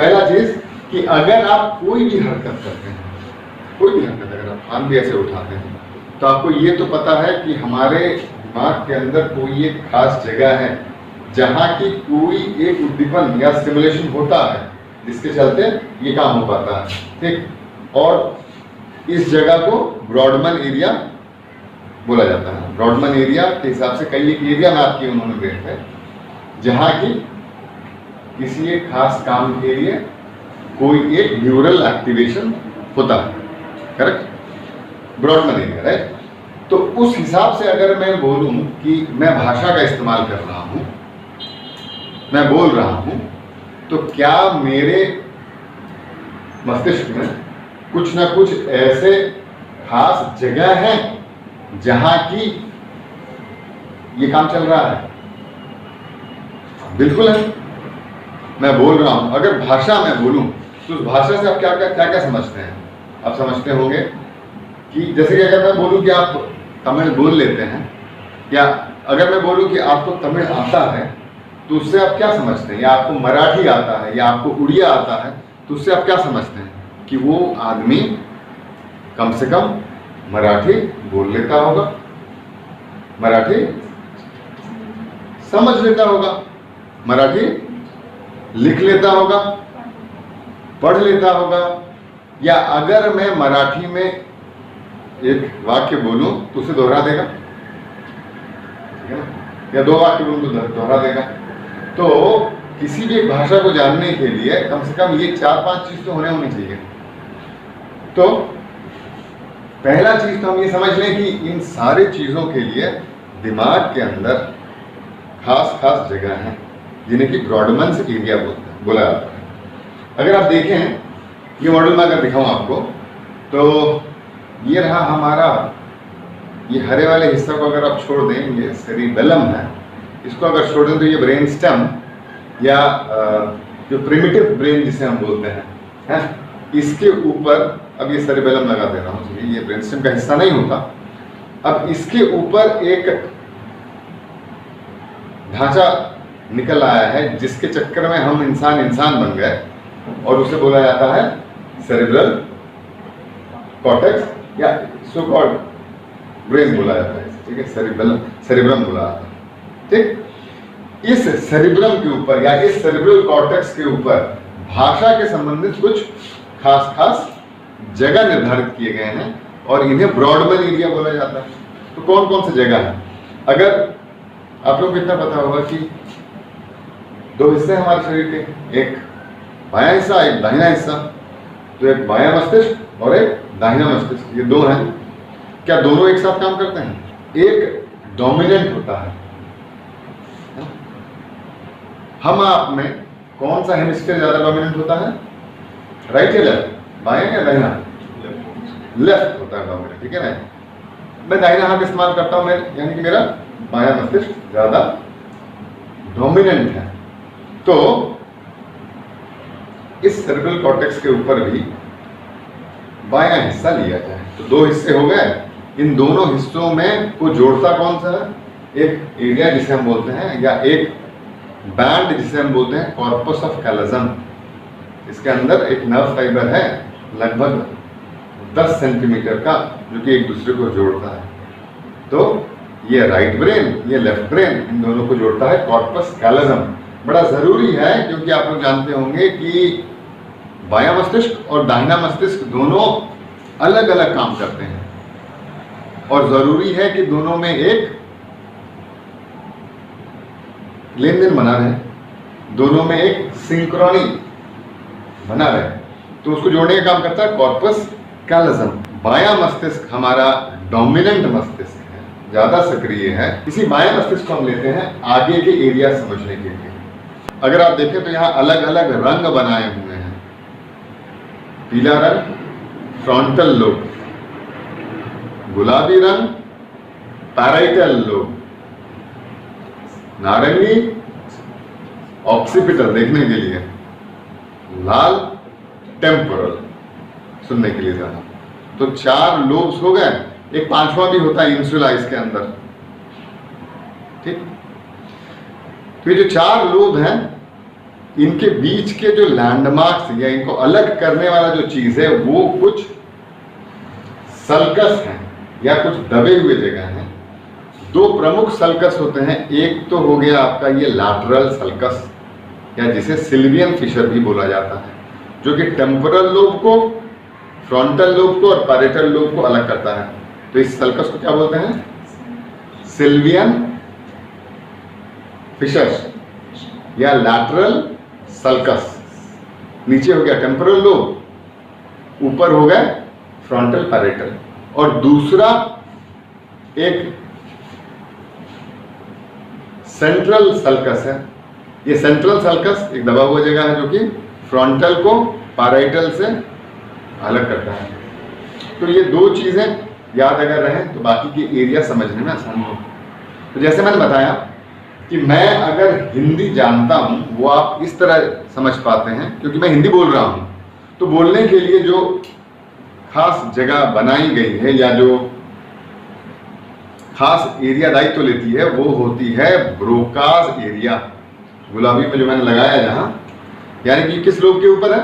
पहला चीज कि अगर आप कोई भी हरकत करते हैं, कोई भी हरकत अगर आप हाथ भी ऐसे उठाते हैं, तो आपको ये तो पता है कि हमारे दिमाग के अंदर कोई एक खास जगह है जहाँ की कोई एक उद्दीपन या स्टिमुलेशन होता है जिसके चलते ये काम हो पाता है। ठीक, और इस जगह को ब्रॉडमन एरिया बोला जाता है। ब्रॉडमन एरिया के हिसाब से कई एक एरिया मैप किए उन्होंने देख है जहाँ की किसी एक खास काम के लिए कोई एक न्यूरल एक्टिवेशन होता है। Correct, Brodmann area, right. तो उस हिसाब से अगर मैं बोलूं कि मैं भाषा का इस्तेमाल कर रहा हूं, मैं बोल रहा हूं, तो क्या मेरे मस्तिष्क में कुछ ना कुछ ऐसे खास जगह है जहां की ये काम चल रहा है? बिल्कुल है। मैं बोल रहा हूं, अगर भाषा मैं बोलूं तो उस भाषा से आप क्या क्या क्या क्या समझते हैं? आप समझते होंगे कि जैसे कि अगर मैं बोलूं कि आप तमिल बोल लेते हैं, या अगर मैं बोलूं कि आपको तमिल आता है, तो उससे आप क्या समझते हैं? या आपको मराठी आता है, या आपको उड़िया आता है, तो उससे आप क्या समझते हैं? कि वो आदमी कम से कम मराठी बोल लेता होगा, मराठी समझ लेता होगा, मराठी लिख लेता होगा, पढ़ लेता होगा। या अगर मैं मराठी में एक वाक्य बोलूं तो उसे दोहरा देगा, ठीक है ना? या दो वाक्य बोलूं तो दोहरा देगा। तो किसी भी एक भाषा को जानने के लिए कम से कम ये 4-5 चीज तो होनी चाहिए। तो पहला चीज तो हम ये समझ लें कि इन सारी चीजों के लिए दिमाग के अंदर खास खास जगह है जिन्हें कि ब्रॉडमन्स एरिया बोला जाता है। अगर आप देखें ये मॉडल में अगर दिखाऊं आपको, तो ये रहा हमारा, ये हरे वाले हिस्सा को अगर आप छोड़ दें, ये सेरिबेलम है, इसको अगर छोड़ दें तो ये ब्रेन स्टेम या जो प्रिमिटिव ब्रेन जिसे हम बोलते हैं, इसके ऊपर, अब ये सेरिबेलम लगा दे रहा हूँ, ये ब्रेन स्टेम का हिस्सा नहीं होता। अब इसके ऊपर एक ढांचा निकल आया है जिसके चक्कर में हम इंसान बन गए, और उसे बोला जाता है सेरिब्रल कॉर्टेक्स या सो कॉल्ड ब्रेन बोला जाता है, ठीक है, सेरिब्रम बोला जाता है। ठीक, इस सेरिब्रम के ऊपर या इस सेरिब्रल कॉर्टेक्स के ऊपर भाषा के संबंधित कुछ खास खास जगह निर्धारित किए गए हैं और इन्हें ब्रॉडमन एरिया बोला जाता है। तो कौन कौन सी जगह है? अगर आप लोग को इतना पता होगा कि दो हिस्से हैं हमारे शरीर के, एक बायां हिस्सा, एक दाहिना हिस्सा। तो एक बायां मस्तिष्क और एक दाहिना मस्तिष्क, ये दो हैं। क्या दोनों एक साथ काम करते हैं? एक डोमिनेंट होता है। हम आप में कौन सा हेमिस्फीयर ज्यादा डोमिनेंट होता है? राइट या लेफ्ट? बायां या दाहिना? लेफ्ट होता है डोमिनेंट, ठीक है ना। मैं दाहिना हाथ इस्तेमाल करता हूं, यानी कि मेरा बायां मस्तिष्क ज्यादा डोमिनेंट है। तो इस सेरिब्रल कॉर्टेक्स के ऊपर भी बायां हिस्सा लिया जाए तो दो हिस्से हो गए। इन दोनों हिस्सों में को जोड़ता कौन सा है? एक एरिया जिसे हम बोलते हैं, या एक बैंड जिसे हम बोलते हैं कॉर्पस ऑफ कैलोजम। इसके अंदर एक नर्व फाइबर है लगभग 10 सेंटीमीटर का, जो कि एक दूसरे को जोड़ता है। तो ये राइट ब्रेन, ये लेफ्ट ब्रेन, इन दोनों को जोड़ता है कॉर्पस कैलोजम। बड़ा जरूरी है क्योंकि आप लोग जानते होंगे कि बायां मस्तिष्क और दाहिना मस्तिष्क दोनों अलग अलग काम करते हैं, और जरूरी है कि दोनों में एक लेन देन बना रहे, दोनों में एक सिंक्रोनी बना रहे। तो उसको जोड़ने का काम करता है कॉर्पस कैलोजम। बायां मस्तिष्क हमारा डोमिनेंट मस्तिष्क है, ज्यादा सक्रिय है। इसी बायां मस्तिष्क को हम लेते हैं आगे के एरिया समझने के लिए। अगर आप देखें तो यहाँ अलग अलग रंग बनाए हुए हैं। पीला रंग फ्रंटल लोब, गुलाबी रंग पैराइटल लोब, नारंगी ऑक्सीपिटल देखने के लिए, लाल टेम्पोरल सुनने के लिए जाना। तो 4 लोब्स हो गए। एक 5वां भी होता है इंसुला इसके अंदर, ठीक। तो ये जो 4 लोब हैं इनके बीच के जो लैंडमार्क्स या इनको अलग करने वाला जो चीज है वो कुछ सल्कस हैं या कुछ दबे हुए जगह हैं। दो प्रमुख सल्कस होते हैं, एक तो हो गया आपका ये लैटरल सल्कस या जिसे सिल्वियन फिशर भी बोला जाता है, जो कि टेम्पोरल लोब को, फ्रंटल लोब को और पैरेटल लोब को अलग करता है। तो इस सल्कस को क्या बोलते हैं? सिल्वियन फिशर्स या लैटरल सल्कस। नीचे हो गया टेम्पोरल लोब, ऊपर हो गया फ्रंटल पैरेटल। और दूसरा एक सेंट्रल सल्कस है। ये सेंट्रल सल्कस एक दबा हुआ जगह है जो कि फ्रंटल को पैरेटल से अलग करता है। तो ये दो चीजें याद अगर रहें तो बाकी की एरिया समझने में आसानी हो। तो जैसे मैंने बताया कि मैं अगर हिंदी जानता हूं, वो आप इस तरह समझ पाते हैं क्योंकि मैं हिंदी बोल रहा हूं, तो बोलने के लिए जो खास जगह बनाई गई है या जो खास एरिया दायित्व लेती है वो होती है ब्रोकाज एरिया। गुलाबी में जो मैंने लगाया जहां, यानी कि किस लोब के ऊपर है?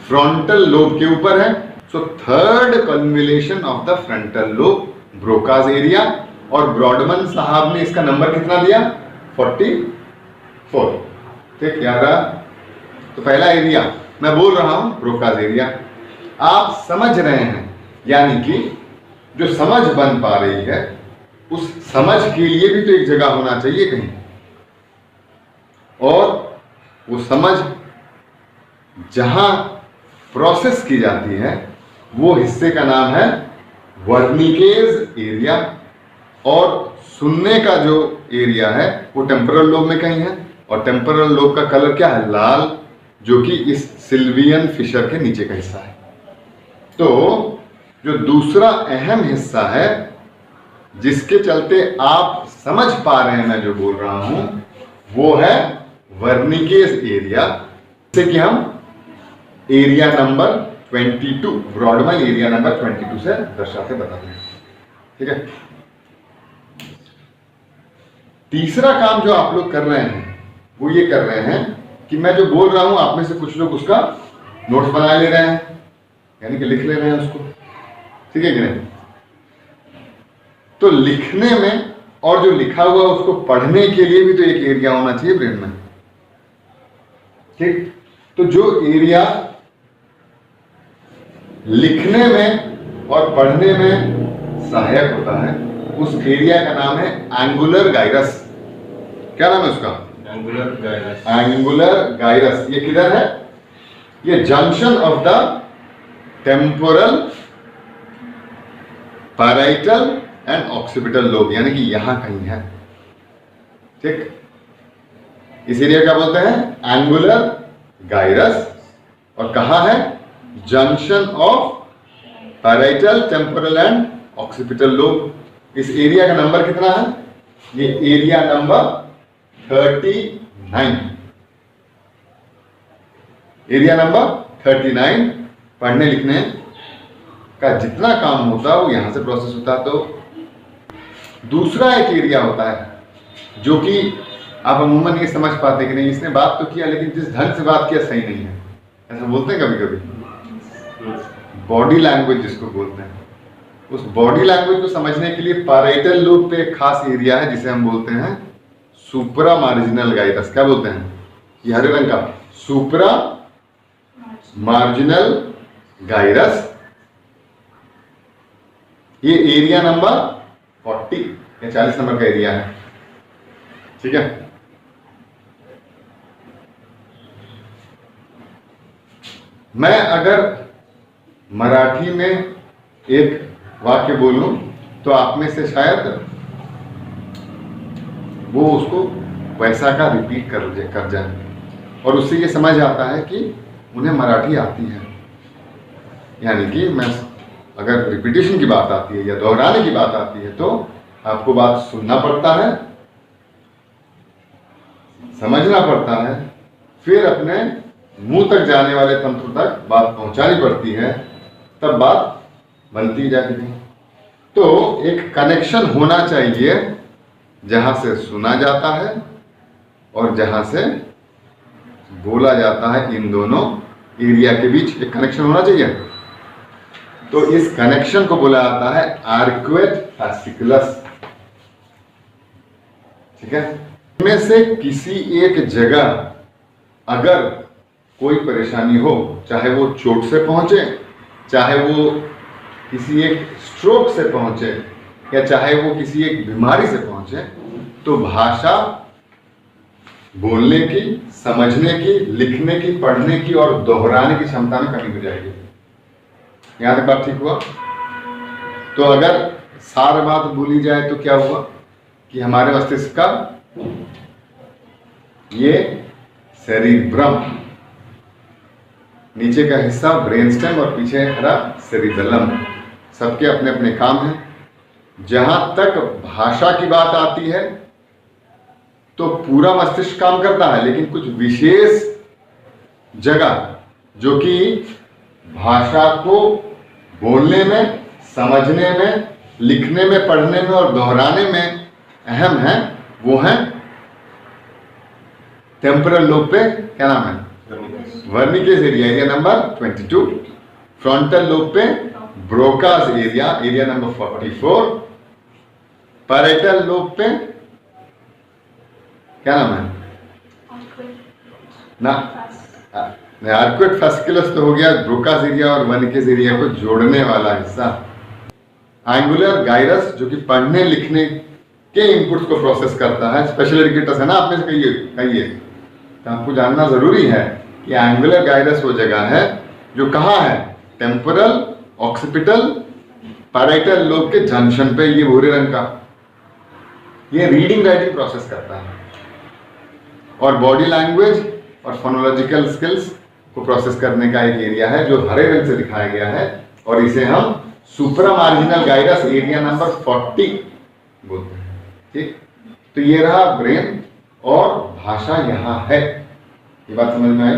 फ्रंटल लोब के ऊपर है। So third convolution of the frontal lobe, Broca's area. और ब्रॉडमन साहब ने इसका नंबर कितना दिया? 44। ठीक, याद रहा? तो पहला एरिया मैं बोल रहा हूं ब्रोकाज एरिया, आप समझ रहे हैं, यानी कि जो समझ बन पा रही है उस समझ के लिए भी तो एक जगह होना चाहिए कहीं, और वो समझ जहां प्रोसेस की जाती है वो हिस्से का नाम है वर्निकेज एरिया। और सुनने का जो एरिया है वो टेम्पोरल लोब में कहीं है, और टेम्पोरल लोब का कलर क्या है? लाल, जो कि इस सिल्वियन फिशर के नीचे का हिस्सा है। तो जो दूसरा अहम हिस्सा है जिसके चलते आप समझ पा रहे हैं मैं जो बोल रहा हूं, वो है वर्निकेज एरिया, जैसे कि हम एरिया नंबर 22, ब्रॉडमन एरिया नंबर 22 से दर्शाते बताते हैं। ठीक है। तीसरा काम जो आप लोग कर रहे हैं वो ये कर रहे हैं कि मैं जो बोल रहा हूं आप में से कुछ लोग उसका नोट्स बना ले रहे हैं, यानी कि लिख ले रहे हैं उसको। ठीक है कि नहीं? तो लिखने में और जो लिखा हुआ उसको पढ़ने के लिए भी तो एक एरिया होना चाहिए ब्रेन में। ठीक, तो जो एरिया लिखने में और पढ़ने में सहायक होता है उस एरिया का नाम है एंगुलर गाइरस। क्या नाम है उसका? Angular gyrus. एंगुलर गाइरस ये किधर है? ये junction of the temporal, parietal and occipital lobe, यानी कि यहां कहीं है। ठीक, इस एरिया क्या बोलते हैं? Angular gyrus. और कहां है? Junction of parietal, temporal and occipital lobe. इस एरिया का नंबर कितना है? ये एरिया नंबर 39। Area number 39। पढ़ने लिखने का जितना काम होता है वो यहां से प्रोसेस होता है। तो दूसरा एक एरिया होता है जो कि आप अमूमन ये समझ पाते कि नहीं इसने बात तो किया लेकिन जिस ढंग से बात किया सही नहीं है, ऐसा बोलते हैं कभी कभी। बॉडी लैंग्वेज जिसको बोलते हैं, उस बॉडी लैंग्वेज को समझने के लिए पैराइटल लोब पे एक खास एरिया है जिसे हम बोलते हैं सुप्रा मार्जिनल गाइरस। क्या बोलते हैं? ये हरे रंग का सुप्रा मार्जिनल गाइरस। ये एरिया नंबर 40 या 40 नंबर का एरिया है। ठीक है। मैं अगर मराठी में एक वाक्य बोलूं तो आप में से शायद वो उसको वैसा का रिपीट कर जाए और उससे ये समझ आता है कि उन्हें मराठी आती है। यानी कि मैं अगर रिपीटेशन की बात आती है या दोहराने की बात आती है तो आपको बात सुनना पड़ता है, समझना पड़ता है, फिर अपने मुंह तक जाने वाले तंत्र तक बात पहुंचानी पड़ती है, तब बात बनती जाती है। तो एक कनेक्शन होना चाहिए जहां से सुना जाता है और जहां से बोला जाता है। इन दोनों एरिया के बीच एक कनेक्शन होना चाहिए, तो इस कनेक्शन को बोला जाता है आर्क्वेट फैसिकुलस। ठीक है, इनमें से किसी एक जगह अगर कोई परेशानी हो, चाहे वो चोट से पहुंचे, चाहे वो किसी एक स्ट्रोक से पहुंचे, या चाहे वो किसी एक बीमारी से पहुंचे, तो भाषा बोलने की, समझने की, लिखने की, पढ़ने की और दोहराने की क्षमता में कमी हो जाएगी। यहां तक बात ठीक हुआ? तो अगर सार बात बोली जाए तो क्या हुआ कि हमारे मस्तिष्क का ये सेरिब्रम, नीचे का हिस्सा ब्रेनस्टेम और पीछे हरा सेरिबेलम, सबके अपने अपने काम हैं। जहां तक भाषा की बात आती है तो पूरा मस्तिष्क काम करता है, लेकिन कुछ विशेष जगह जो कि भाषा को बोलने में, समझने में, लिखने में, पढ़ने में और दोहराने में अहम है, वो है टेम्पोरल लोब पे क्या नाम है, Wernicke's area, area number 22। Frontal lobe पे Broca's area, area number 44। Parietal lobe पे क्या नाम है ना, आर्क्वेट फैसिकुलस तो हो गया, ब्रोकास एरिया और वर्निकेस एरिया को जोड़ने वाला हिस्सा। एंगुलर गाइरस जो कि पढ़ने लिखने के इनपुट्स को प्रोसेस करता है। स्पेशल एजुकेटर्स है ना, आप में से कहिए तो आपको जानना जरूरी है कि एंगुलर गाइरस वो जगह है जो कहाँ है, टेम्पोरल, ऑक्सीपिटल, पैराइटल लोब के जंक्शन पे, ये भूरे रंग का, ये रीडिंग राइटिंग प्रोसेस करता है। और बॉडी लैंग्वेज और फोनोलॉजिकल स्किल्स को प्रोसेस करने का एक एरिया है जो हरे रंग से दिखाया गया है, और इसे हम सुप्रा मार्जिनल गाइरस एरिया नंबर 40 बोलते हैं। ठीक, तो ये रहा ब्रेन और भाषा यहाँ है। ये बात समझ में आई?